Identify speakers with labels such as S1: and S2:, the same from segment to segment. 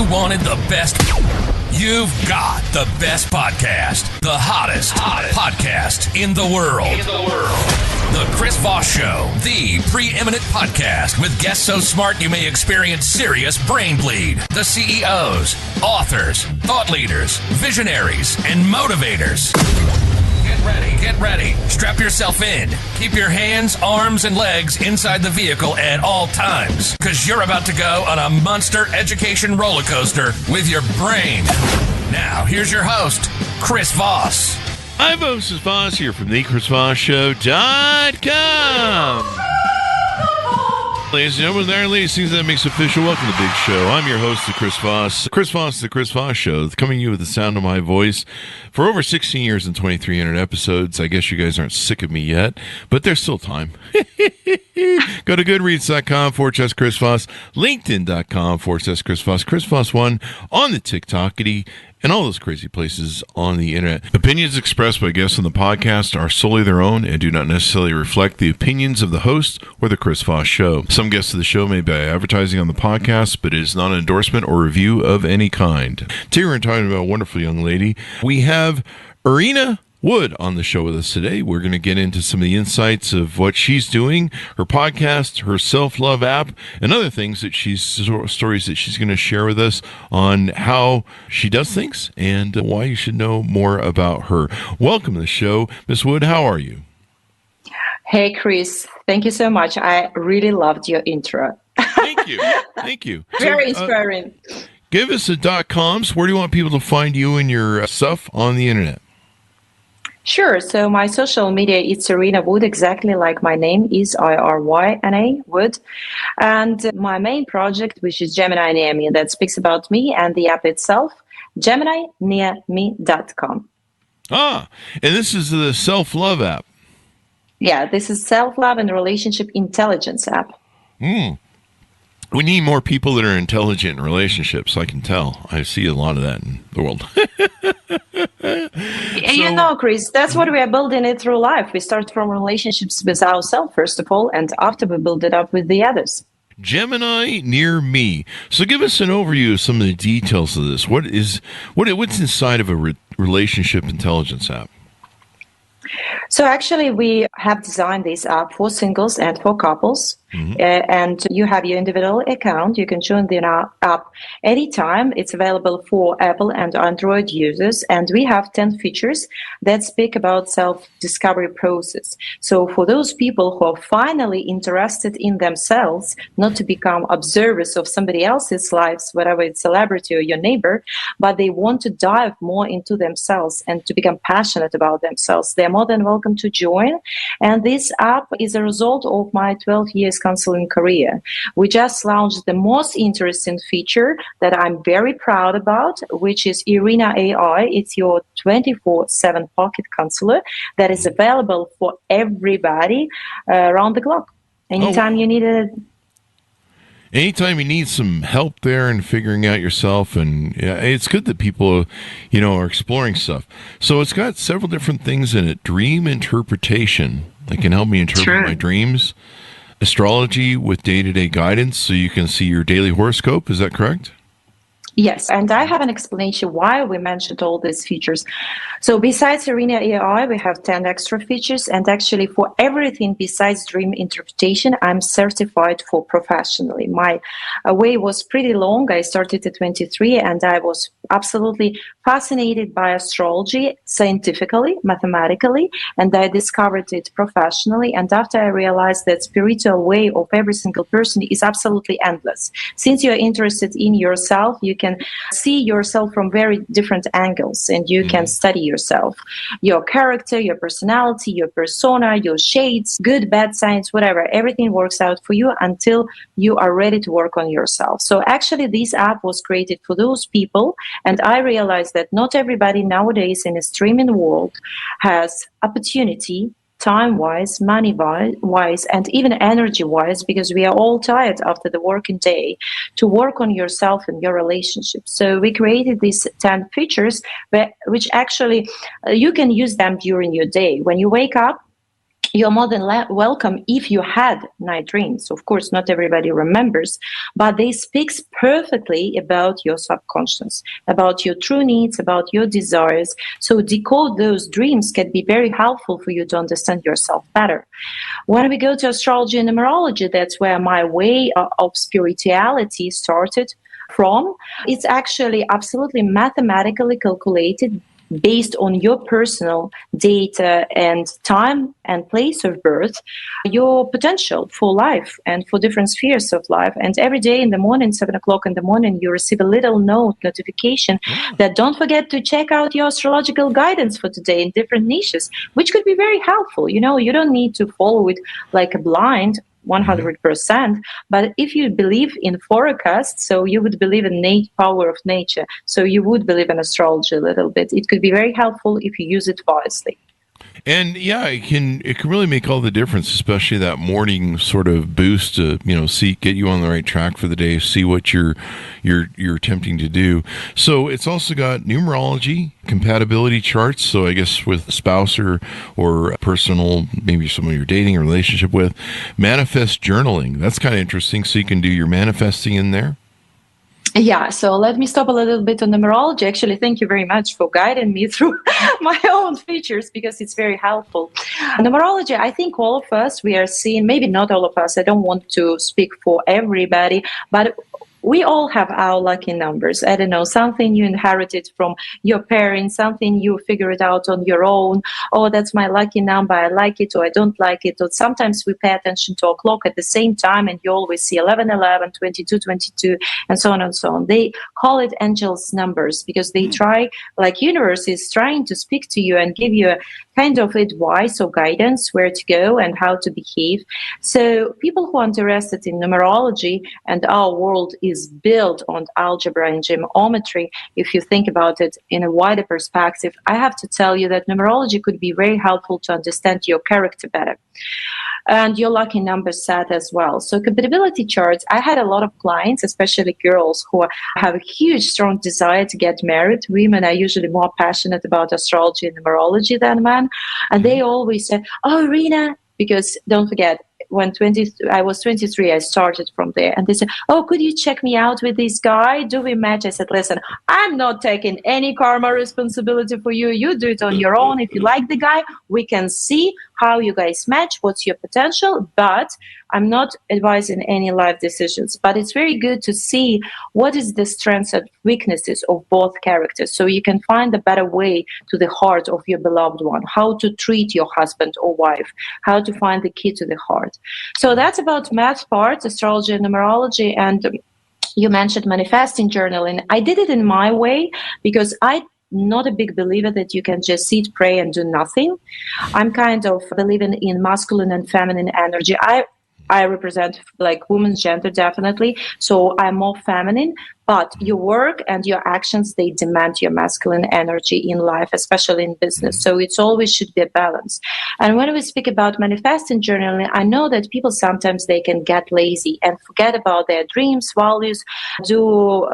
S1: you wanted the best, you've got the best podcast, the hottest podcast in the world. The Chris Voss Show, the preeminent podcast with guests so smart you may experience serious brain bleed. The CEOs, authors, thought leaders, visionaries, and motivators. Get ready. Strap yourself in. Keep your hands, arms, and legs inside the vehicle at all times, because you're about to go on a monster education roller coaster with your brain. Now, here's your host, Chris Voss.
S2: Hi, Voss and Voss here from the ChrisVossShow.com. Ladies and gentlemen, there are things that makes official. Welcome to the big show. I'm your host, the Chris Voss. Chris Voss, the Chris Voss Show, coming to you with the sound of my voice for over 16 years and 2,300 episodes. I guess you guys aren't sick of me yet, but there's still time. Go to goodreads.com/Chris Voss, LinkedIn.com/Chris Voss, Chris Voss1 on the TikTokity, and all those crazy places on the internet. Opinions expressed by guests on the podcast are solely their own and do not necessarily reflect the opinions of the host or the Chris Voss Show. Some guests of the show may be advertising on the podcast, but it is not an endorsement or review of any kind. Today we're talking about a wonderful young lady. We have Iryna Wood on the show with us today. We're going to get into some of the insights of what she's doing, her podcast, her self-love app, and other things that stories that she's going to share with us on how she does things and why you should know more about her. Welcome to the show, Miss Wood. How are you?
S3: Hey, Chris. Thank you so much. I really loved your intro.
S2: Thank you. Thank you.
S3: Very inspiring.
S2: Give us the .coms. Where do you want people to find you and your stuff on the internet?
S3: Sure. So my social media, it's Iryna Wood, exactly like my name is Iryna Wood. And my main project, which is Gemini Near Me, that speaks about me and the app itself, GeminiNearMe.com.
S2: Ah, and this is the self-love app.
S3: Yeah, this is self-love and relationship intelligence app.
S2: We need more people that are intelligent in relationships. I can tell. I see a lot of that in the world.
S3: You know, Chris, that's what we are building it through life. We start from relationships with ourselves, first of all, and after we build it up with the others.
S2: Gemini Near Me. So give us an overview of some of the details of this. What's inside of a relationship intelligence app?
S3: So actually, we have designed this app for singles and for couples. And you have your individual account. You can join the app anytime. It's available for Apple and Android users. And we have 10 features that speak about self-discovery process. So for those people who are finally interested in themselves, not to become observers of somebody else's lives, whether it's celebrity or your neighbor, but they want to dive more into themselves and to become passionate about themselves, they're more than welcome to join. And this app is a result of my 12 years counseling career. We just launched the most interesting feature that I'm very proud about, which is Iryna AI. It's your 24/7 pocket counselor that is available for everybody around the clock. Anytime you need it.
S2: Anytime you need some help there in figuring out yourself, and it's good that people, are exploring stuff. So it's got several different things in it. Dream interpretation that can help me interpret my dreams. Astrology with day-to-day guidance, so you can see your daily horoscope. Is that correct?
S3: Yes, and I have an explanation why we mentioned all these features. So besides Iryna AI, we have 10 extra features, and actually for everything besides dream interpretation, I'm certified for professionally. My way was pretty long. I started at 23, and I was absolutely fascinated by astrology scientifically, mathematically, and I discovered it professionally. And after I realized that spiritual way of every single person is absolutely endless. Since you're interested in yourself, you can see yourself from very different angles, and you can study yourself, your character, your personality, your persona, your shades, good, bad signs, whatever. Everything works out for you until you are ready to work on yourself. So actually, this app was created for those people, and I realized that not everybody nowadays in a streaming world has opportunity, time-wise, money-wise, and even energy-wise, because we are all tired after the working day, to work on yourself and your relationship. So we created these 10 features, which actually you can use them during your day. When you wake up, you're more than welcome if you had night dreams. Of course, not everybody remembers, but they speak perfectly about your subconscious, about your true needs, about your desires. So decode those dreams can be very helpful for you to understand yourself better. When we go to astrology and numerology, that's where my way of spirituality started from. It's actually absolutely mathematically calculated based on your personal data and time and place of birth, your potential for life and for different spheres of life. And every day in the morning, 7 o'clock in the morning, you receive a little notification that don't forget to check out your astrological guidance for today in different niches, which could be very helpful. You know, you don't need to follow it like a blind 100%. But if you believe in forecasts, so you would believe in innate power of nature. So you would believe in astrology a little bit. It could be very helpful if you use it wisely.
S2: And yeah, it can really make all the difference, especially that morning sort of boost to, get you on the right track for the day, see what you're attempting to do. So it's also got numerology compatibility charts. So I guess with spouse or personal, maybe someone you're dating a relationship with, manifest journaling. That's kind of interesting. So you can do your manifesting in there.
S3: Yeah, so let me stop a little bit on numerology. Actually, thank you very much for guiding me through my own features because it's very helpful. Numerology, I think all of us, we are seeing, maybe not all of us, I don't want to speak for everybody, but we all have our lucky numbers. I don't know, something you inherited from your parents, something you figured out on your own. Oh, that's my lucky number. I like it or I don't like it. Or sometimes we pay attention to a clock at the same time and you always see 11:11, 22:22, and so on and so on. They call it angels' numbers because they try, like universe is trying to speak to you and give you a kind of advice or guidance where to go and how to behave. So people who are interested in numerology, and our world is built on algebra and geometry, if you think about it in a wider perspective, I have to tell you that numerology could be very helpful to understand your character better and your lucky number set as well. So compatibility charts, I had a lot of clients, especially girls who have a huge, strong desire to get married. Women are usually more passionate about astrology and numerology than men. And they always say, oh, Iryna, because don't forget, when I was 23, I started from there. And they said, oh, could you check me out with this guy? Do we match? I said, listen, I'm not taking any karma responsibility for you. You do it on your own. If you like the guy, we can see how you guys match, what's your potential. But I'm not advising any life decisions. But it's very good to see what is the strengths and weaknesses of both characters. So you can find a better way to the heart of your beloved one, how to treat your husband or wife, how to find the key to the heart. So that's about math part, astrology and numerology. And you mentioned manifesting journaling. I did it in my way because I'm not a big believer that you can just sit, pray, and do nothing. I'm kind of believing in masculine and feminine energy. I represent like women's gender, definitely. So I'm more feminine, but your work and your actions, they demand your masculine energy in life, especially in business. So it's always should be a balance. And when we speak about manifesting journaling, I know that people sometimes they can get lazy and forget about their dreams, values, do,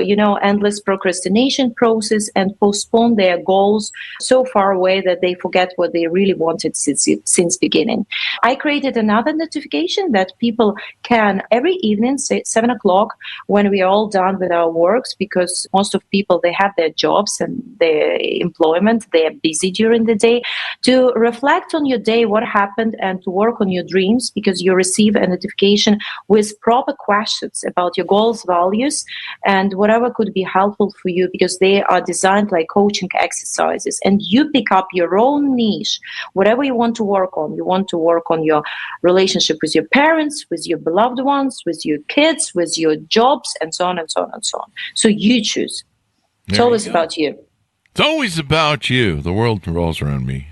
S3: endless procrastination process and postpone their goals so far away that they forget what they really wanted since beginning. I created another notification that people can every evening, say 7 o'clock, when we are all done with our works, because most of people, they have their jobs and their employment, they are busy during the day, to reflect on your day, what happened, and to work on your dreams, because you receive a notification with proper questions about your goals, values, and whatever could be helpful for you, because they are designed like coaching exercises, and you pick up your own niche, whatever you want to work on. You want to work on your relationship with your parents, with your beloved ones, with your kids, with your jobs, and so on and so on and so on. So you choose. It's always about you.
S2: It's always about you. The world revolves around me.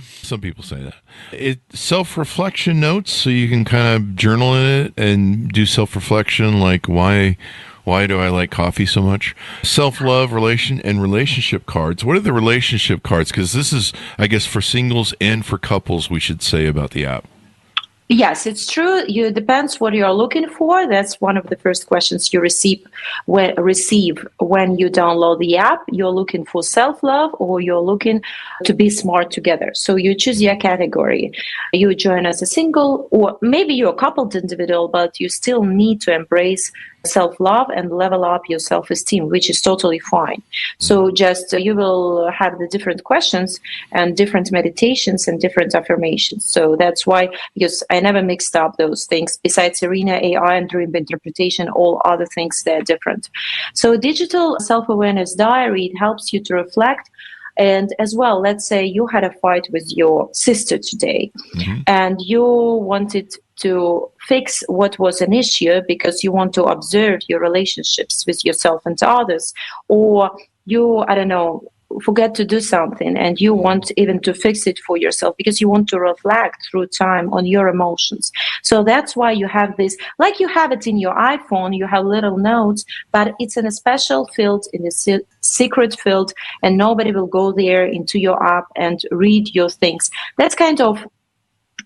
S2: Some people say that. It's self-reflection notes, so you can kind of journal in it and do self-reflection, like why do I like coffee so much? Self-love, relationship cards. What are the relationship cards? Because this is, I guess, for singles and for couples, we should say about the app.
S3: Yes, it's true. You depends what you are looking for. That's one of the first questions you receive when you download the app. You're looking for self-love or you're looking to be smart together. So you choose your category. You join as a single or maybe you're a coupled individual, but you still need to embrace self-love and level up your self-esteem, which is totally fine. So just you will have the different questions and different meditations and different affirmations. So that's why, because I never mixed up those things. Besides Iryna AI and dream interpretation, all other things, they're different. So digital self-awareness diary, it helps you to reflect. And as well, let's say you had a fight with your sister today and you wanted to fix what was an issue because you want to observe your relationships with yourself and others, or you, I don't know, forget to do something and you want even to fix it for yourself because you want to reflect through time on your emotions. So that's why you have this, like you have it in your iPhone, you have little notes, but it's in a special field, in a secret field, and nobody will go there into your app and read your things. That's kind of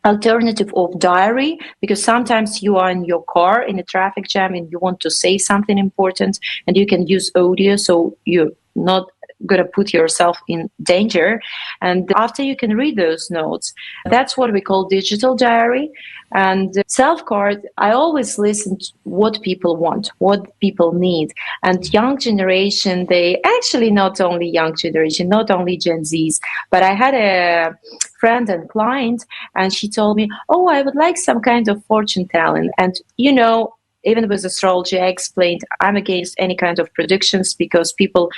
S3: alternative of diary, because sometimes you are in your car in a traffic jam and you want to say something important and you can use audio, so you're not going to put yourself in danger. And after you can read those notes, that's what we call digital diary. And self-card, I always listen to what people want, what people need. And young generation, they actually, not only young generation, not only Gen Zs, but I had a friend and client and she told me, oh, I would like some kind of fortune telling. And even with astrology, I explained I'm against any kind of predictions because people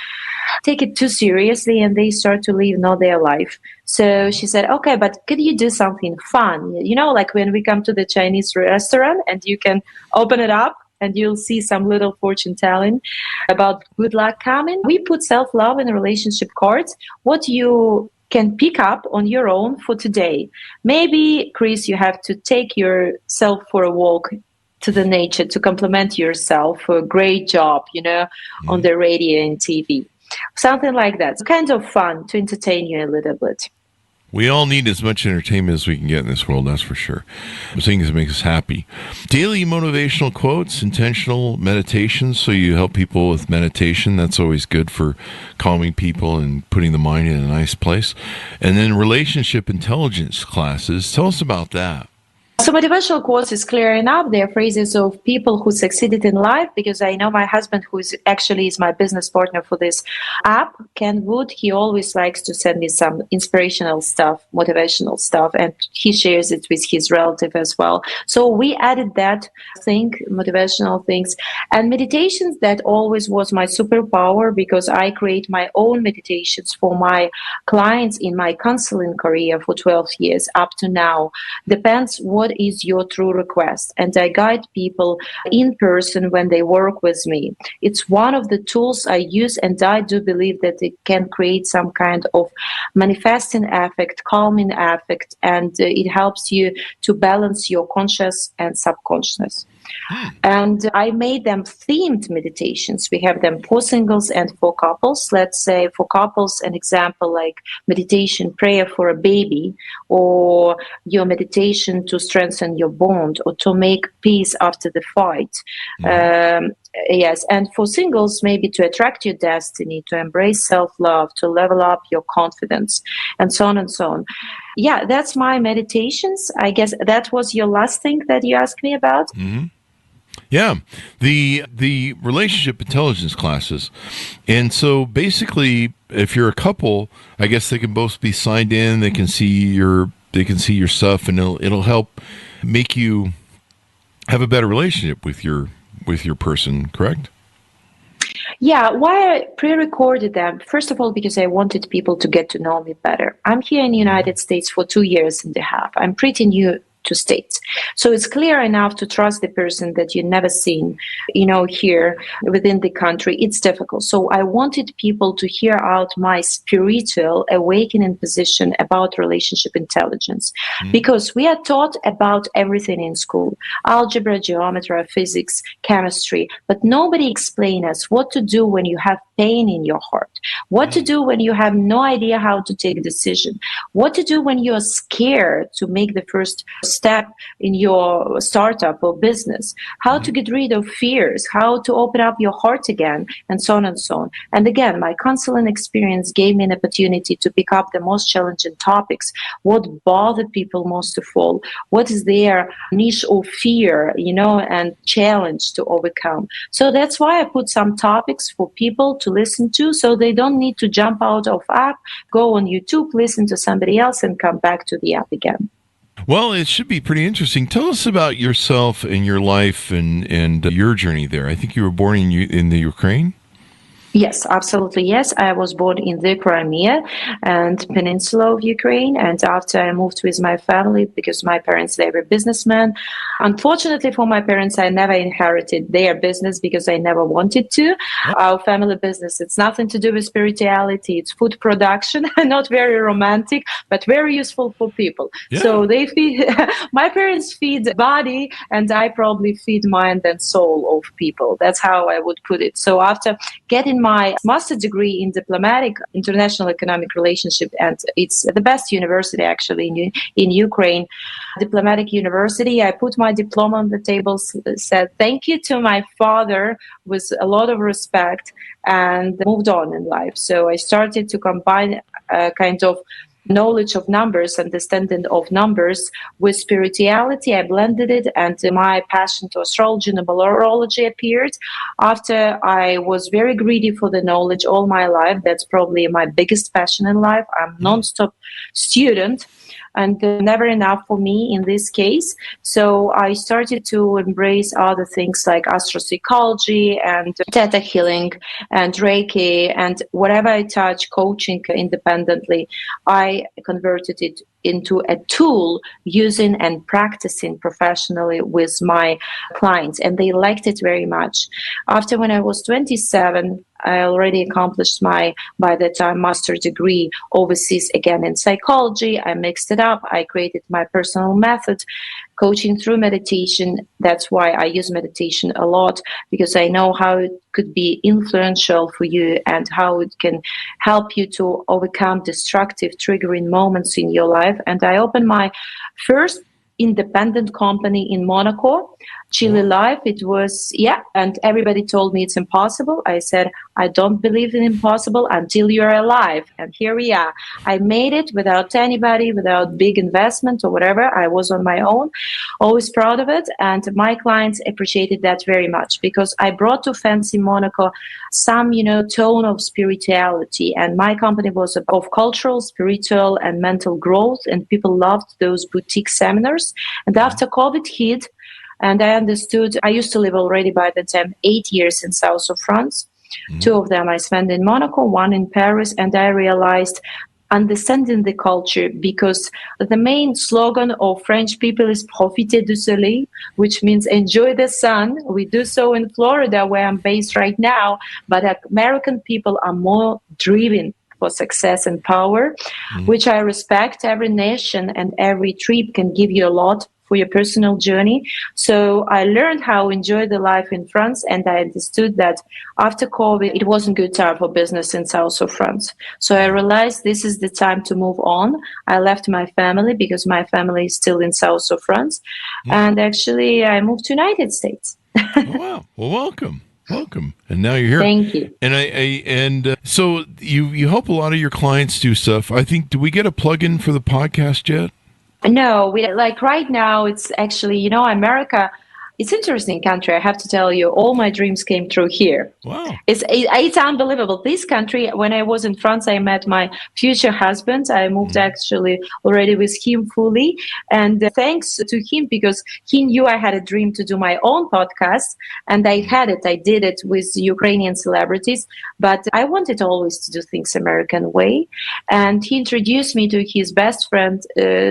S3: take it too seriously and they start to live not their life. So she said, okay, but could you do something fun? Like when we come to the Chinese restaurant and you can open it up and you'll see some little fortune telling about good luck coming. We put self-love and relationship cards, what you can pick up on your own for today. Maybe, Chris, you have to take yourself for a walk to the nature to compliment yourself for a great job, on the radio and TV. Something like that. It's kind of fun to entertain you a little bit.
S2: We all need as much entertainment as we can get in this world, that's for sure. Things that make us happy. Daily motivational quotes, intentional meditations, so you help people with meditation. That's always good for calming people and putting the mind in a nice place. And then relationship intelligence classes. Tell us about that.
S3: So motivational quotes is clear enough. They're phrases of people who succeeded in life, because I know my husband, who is my business partner for this app, Ken Wood, he always likes to send me some inspirational stuff, motivational stuff, and he shares it with his relative as well. So we added that thing, motivational things, and meditations. That always was my superpower, because I create my own meditations for my clients in my counseling career for 12 years up to now. Depends what is your true request, and I guide people in person when they work with me. It's one of the tools I use, and I do believe that it can create some kind of manifesting effect, calming effect, and it helps you to balance your conscious and subconscious. And I made them themed meditations. We have them for singles and for couples. Let's say for couples, an example like meditation prayer for a baby, or your meditation to strengthen your bond, or to make peace after the fight. Yes, and for singles, maybe to attract your destiny, to embrace self-love, to level up your confidence, and so on and so on. Yeah, that's my meditations. I guess that was your last thing that you asked me about.
S2: Mm-hmm. Yeah, the relationship intelligence classes. And so basically, if you're a couple, I guess they can both be signed in, they can see your stuff, and it'll help make you have a better relationship with your person, correct?
S3: Yeah, why I pre-recorded them? First of all, because I wanted people to get to know me better. I'm here in the United States for 2.5 years. I'm pretty new to States. So it's clear enough to trust the person that you never seen, here within the country. It's difficult. So I wanted people to hear out my spiritual awakening position about relationship intelligence, because we are taught about everything in school: algebra, geometry, physics, chemistry, but nobody explains us what to do when you have pain in your heart, what to do when you have no idea how to take a decision, what to do when you're scared to make the first step in your startup or business, how to get rid of fears, how to open up your heart again, and so on and so on. And again, my counseling experience gave me an opportunity to pick up the most challenging topics, what bothered people most of all, what is their niche of fear, and challenge to overcome. So that's why I put some topics for people to listen to, so they don't need to jump out of app, go on YouTube, listen to somebody else, and come back to the app again.
S2: Well, it should be pretty interesting. Tell us about yourself and your life and your journey there. I think you were born in the Ukraine?
S3: Yes, absolutely. Yes, I was born in the Crimea and peninsula of Ukraine. And after I moved with my family, because my parents, they were businessmen. Unfortunately for my parents, I never inherited their business because I never wanted to. Our family business, it's nothing to do with spirituality. It's food production, not very romantic, but very useful for people. Yeah. So they feed, my parents feed body, and I probably feed mind and soul of people. That's how I would put it. So after getting my master's degree in diplomatic international economic relationship, and it's the best university actually in Ukraine, diplomatic university. I put my diploma on the table, said thank you to my father with a lot of respect, and moved on in life. So I started to combine kind of knowledge of numbers, understanding of numbers with spirituality. I blended it, and my passion to astrology and numerology appeared after I was very greedy for the knowledge all my life. That's probably my biggest passion in life. I'm a non-stop student, and never enough for me in this case. So I started to embrace other things like astropsychology and theta healing and Reiki, and whatever I touch, coaching independently, I converted it into a tool using and practicing professionally with my clients, and they liked it very much. After, when I was 27, I already accomplished my, by the time, master degree overseas again in psychology. I mixed it up. I created my personal method, coaching through meditation. That's why I use meditation a lot, because I know how it could be influential for you and how it can help you to overcome destructive, triggering moments in your life. And I opened my first independent company in Monaco, Chile Life. It was, and everybody told me it's impossible. I said, I don't believe in impossible until you're alive. And here we are. I made it without anybody, without big investment or whatever. I was on my own, always proud of it. And my clients appreciated that very much, because I brought to fancy Monaco some, tone of spirituality. And my company was of cultural, spiritual, and mental growth. And people loved those boutique seminars. And after COVID hit, and I understood, I used to live already by the time 8 years in south of France. 2 of them I spent in Monaco, 1 in Paris, and I realized understanding the culture, because the main slogan of French people is profiter du soleil, which means enjoy the sun. We do so in Florida, where I'm based right now, but American people are more driven for success and power, which I respect. Every nation and every trip can give you a lot for your personal journey. So I learned how to enjoy the life in France, and I understood that after COVID, it wasn't a good time for business in south of France. So I realized this is the time to move on. I left my family, because my family is still in south of France. And actually, I moved to United States.
S2: Oh, wow. Well, welcome. Welcome. And now you're here.
S3: Thank you.
S2: And so you help a lot of your clients do stuff. I think, do we get a plug-in for the podcast yet?
S3: No, right now, it's actually, America, it's an interesting country. I have to tell you, all my dreams came true here.
S2: Wow.
S3: It's unbelievable. This country, when I was in France, I met my future husband. I moved actually already with him fully. And thanks to him, because he knew I had a dream to do my own podcast. And I had it. I did it with Ukrainian celebrities. But I wanted always to do things American way. And he introduced me to his best friend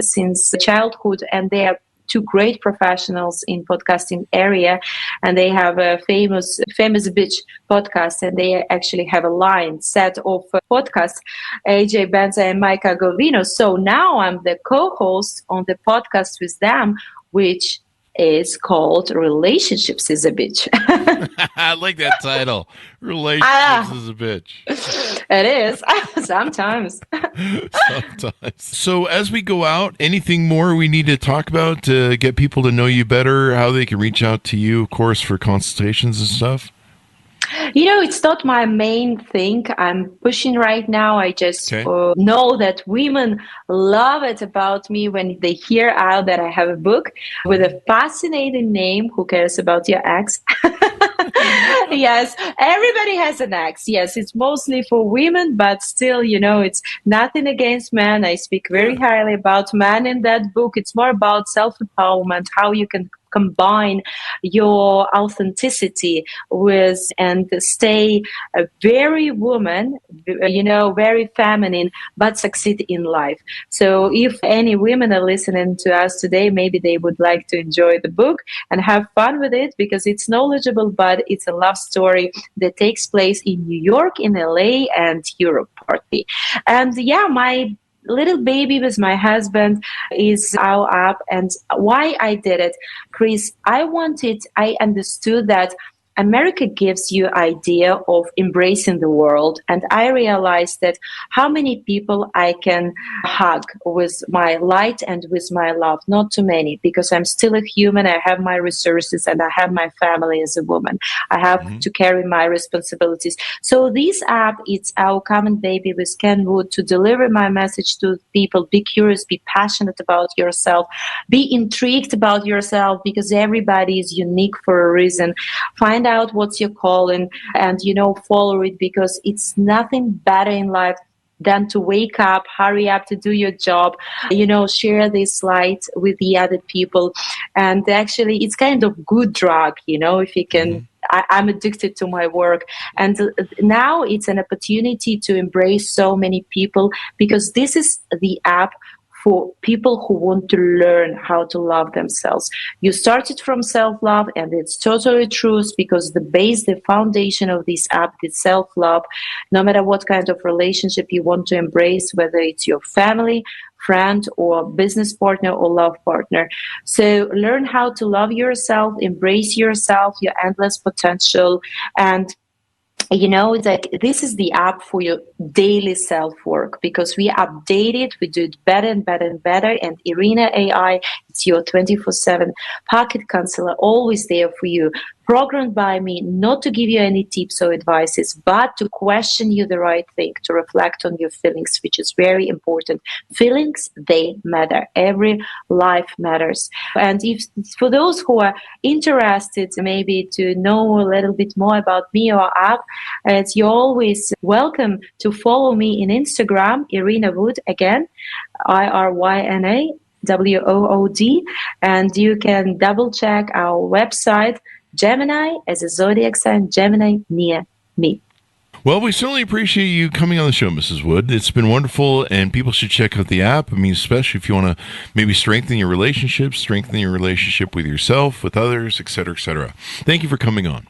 S3: since childhood. And they are 2 great professionals in podcasting area, and they have a famous beach podcast, and they actually have a set of podcasts, AJ, Benza, and Mike Agovino. So now I'm the co-host on the podcast with them, which is called Relationships is a Bitch.
S2: I like that title. Relationships is a bitch.
S3: It is. Sometimes.
S2: Sometimes. So as we go out, anything more we need to talk about to get people to know you better, how they can reach out to you, of course, for consultations and stuff?
S3: It's not my main thing I'm pushing right now. I just know that women love it about me when they hear out that I have a book with a fascinating name. Who cares about your ex? Yes, everybody has an ex. Yes, it's mostly for women, but still, it's nothing against men. I speak very highly about men in that book. It's more about self-empowerment, how you can combine your authenticity with and stay a very woman, very feminine, but succeed in life. So if any women are listening to us today, maybe they would like to enjoy the book and have fun with it because it's knowledgeable, but it's a love story that takes place in New York, in LA, and Europe partly. And my little baby with my husband is our app. And why I did it, Chris, I understood that America gives you idea of embracing the world. And I realized that how many people I can hug with my light and with my love. Not too many, because I'm still a human. I have my resources and I have my family as a woman. I have to carry my responsibilities. So this app, it's our common baby with Ken Wood to deliver my message to people. Be curious, be passionate about yourself, be intrigued about yourself, because everybody is unique for a reason. Find out what's your calling and, follow it, because it's nothing better in life than to wake up, hurry up to do your job, share this light with the other people. And actually, it's kind of good drug, if you can. I'm addicted to my work. And now it's an opportunity to embrace so many people, because this is the app for people who want to learn how to love themselves. You started from self-love, and it's totally true, because the foundation of this app is self-love. No matter what kind of relationship you want to embrace, whether it's your family, friend, or business partner or love partner. So learn how to love yourself, embrace yourself, your endless potential, and this is the app for your daily self-work, because we update it, we do it better and better and better. And Iryna AI, it's your 24/7 pocket counselor, always there for you, programmed by me not to give you any tips or advices, but to question you the right thing, to reflect on your feelings, which is very important. Feelings, they matter. Every life matters. And if for those who are interested maybe to know a little bit more about me or app, you're always welcome to follow me in Instagram, Iryna Wood, again, IRYNA WOOD, and you can double check our website, Gemini as a zodiac sign, Gemini Near Me.
S2: Well, we certainly appreciate you coming on the show, Mrs. Wood. It's been wonderful, and people should check out the app. I mean, especially if you want to maybe strengthen your relationship with yourself, with others, et cetera, et cetera. Thank you for coming on.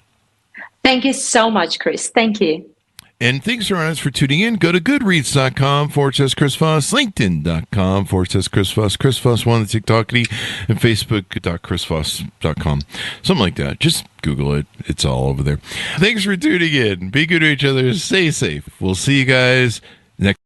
S3: Thank you so much, Chris. Thank you.
S2: And thanks everyone for tuning in. Go to goodreads.com/Chris Voss, LinkedIn.com/Chris Voss, Chris Voss one, the TikTokity, and Facebook.chrisvoss.com. Something like that. Just Google it. It's all over there. Thanks for tuning in. Be good to each other. Stay safe. We'll see you guys next